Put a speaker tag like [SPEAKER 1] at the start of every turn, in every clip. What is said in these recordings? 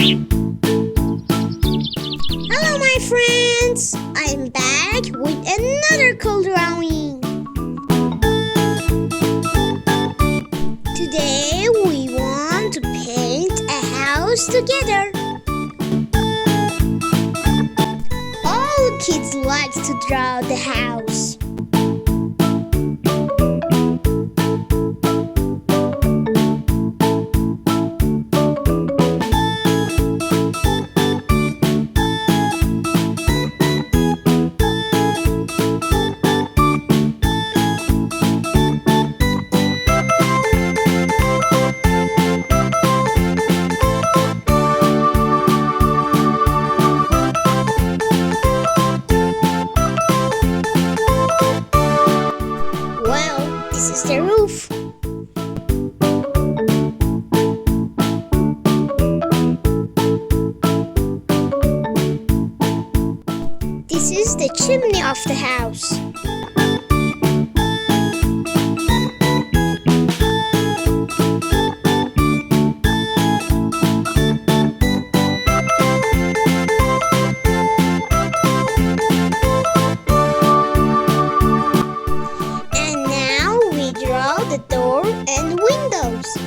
[SPEAKER 1] Hello my friends! I'm back with another cool drawing. Today we want to paint a house together. All kids like to draw the house. This is the roof. This is the chimney of the house. The door and windows.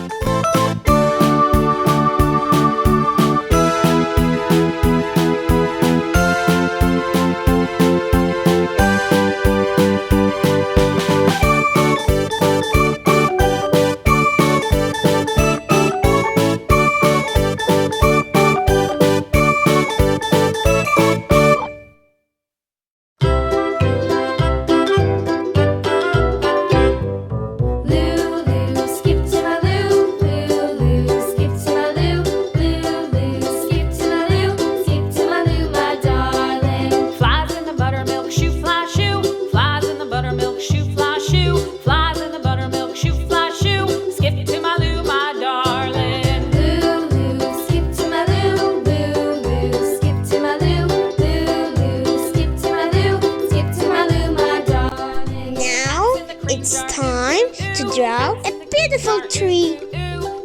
[SPEAKER 1] It's time to draw a beautiful tree.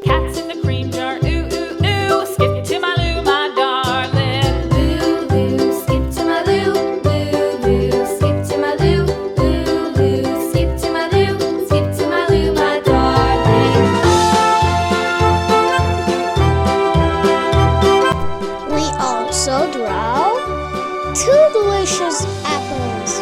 [SPEAKER 2] Cats in the cream jar, ooh, ooh, ooh. Skip to my Lou, my darling. Lou, Lou, skip to my Lou. Lou, Lou, skip to my Lou. Lou, Lou, skip to my Lou. Skip to my Lou, my darling.
[SPEAKER 1] We also draw two delicious apples.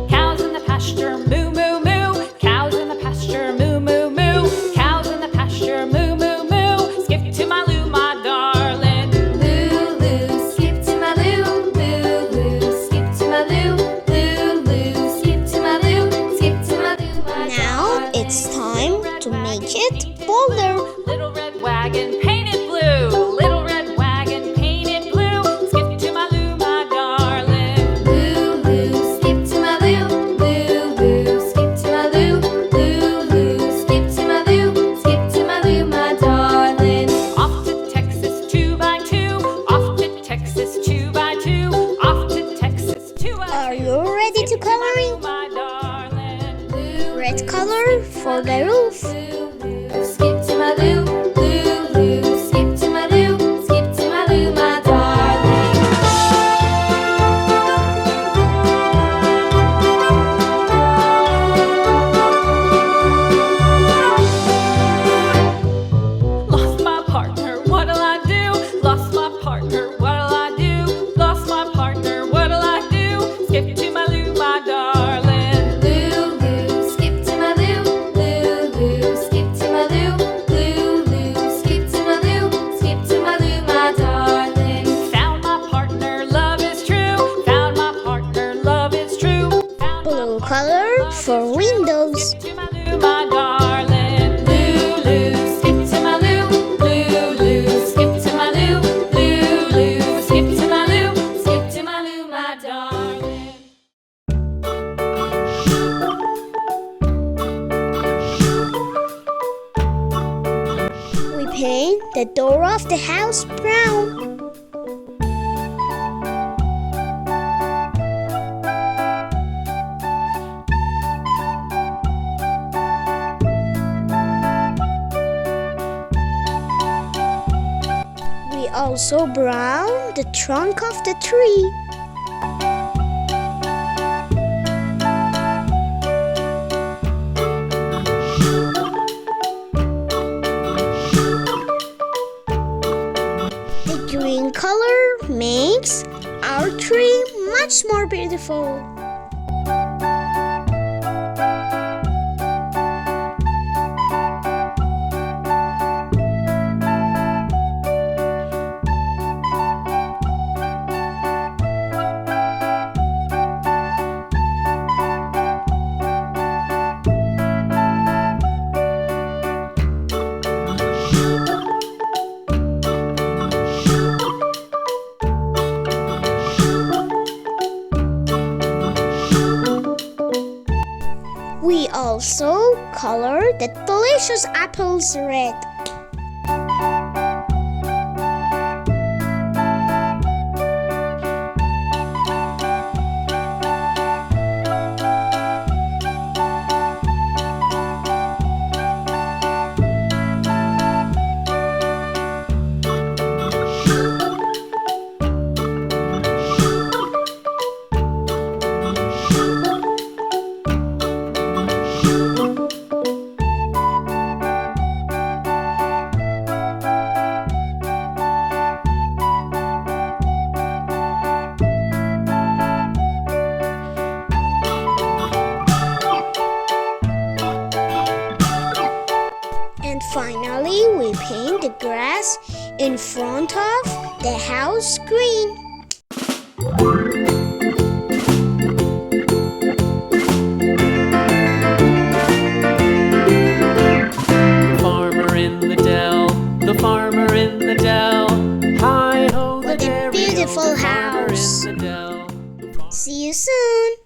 [SPEAKER 2] Cows in the pasture, moo, moo, moo. Cows in the pasture, moo, moo, moo. Cows in the pasture, moo, moo, moo. Skip to my Lou, my darling. Lou, Lou, skip to my Lou. Lou, Lou, skip to my Lou. Lou, Lou, skip to my Lou. Skip to my Lou, my
[SPEAKER 1] Now
[SPEAKER 2] darling.
[SPEAKER 1] it's time to make it bolder.
[SPEAKER 2] Little red wagon painted blue. Little red wagon painted blue. Skip to my Lou, my darling. Lou, Lou, skip to my Lou. Lou, Lou, skip to my Lou. Lou, Lou, skip to my Lou. Skip to my Lou, my darling. Off to Texas 2x2. Off to Texas 2x2. Off to Texas 2x2.
[SPEAKER 1] Are you ready to coloring?
[SPEAKER 2] My darling. Lou,
[SPEAKER 1] Red color for the roof.
[SPEAKER 2] Lou, skip to my Lou. Lou, Lou, skip to my Lou. Skip to my Lou, my darling. Lost my partner, what'll I do? Lost my partner, what'll I do? Lost my partner, what'll I do? Skip to my Lou, my darling. Lou, Lou, skip to my Lou. Lou, Lou, skip to my Lou. Lou, Lou, skip to my Lou. Skip to my Lou, my darling. Found my partner, love is true. Found my partner, love is true. Found
[SPEAKER 1] Blue color for windows.
[SPEAKER 2] to my Lou, my darling. Lou, Lou, skip to my Lou. Lou, Lou, skip to my Lou. Lou, Lou, skip to my Lou. Skip to my Lou, my darling.
[SPEAKER 1] We paint the door of the house brown. We also brown the trunk of the tree. The green color makes our tree much more beautiful. We also color the delicious apples red. And finally, we paint the grass in front of the house green.
[SPEAKER 3] The farmer in the dell, the farmer in the dell. Hi ho,
[SPEAKER 1] What a beautiful house.
[SPEAKER 3] the dell.
[SPEAKER 1] See you soon.